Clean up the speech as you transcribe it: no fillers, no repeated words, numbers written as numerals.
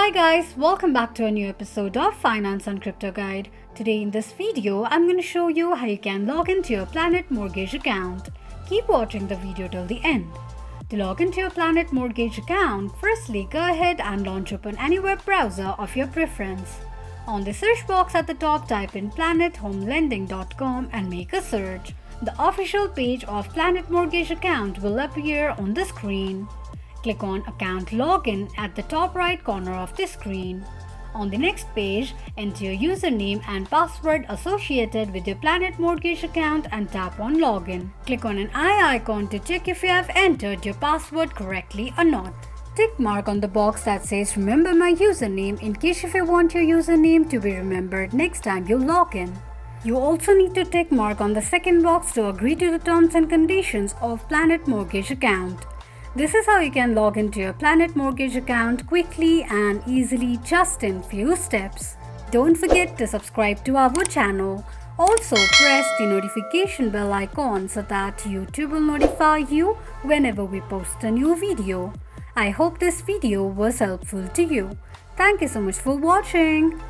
Hi guys, welcome back to a new episode of Finance and Crypto Guide. Today in this video, I'm going to show you how you can log into your Planet Mortgage account. Keep watching the video till the end. To log into your Planet Mortgage account, firstly go ahead and launch open any web browser of your preference. On the search box at the top, type in planethomelending.com and make a search. The official page of Planet Mortgage account will appear on the screen. Click on Account Login at the top right corner of the screen. On the next page, enter your username and password associated with your Planet Mortgage account and tap on Login. Click on an eye icon to check if you have entered your password correctly or not. Tick mark on the box that says Remember my username in case if you want your username to be remembered next time you log in. You also need to tick mark on the second box to agree to the terms and conditions of Planet Mortgage account. This is how you can log into your Planet Mortgage account quickly and easily just in few steps. Don't forget to subscribe to our channel. Also press the notification bell icon so that YouTube will notify you whenever we post a new video. I hope this video was helpful to you. Thank you so much for watching.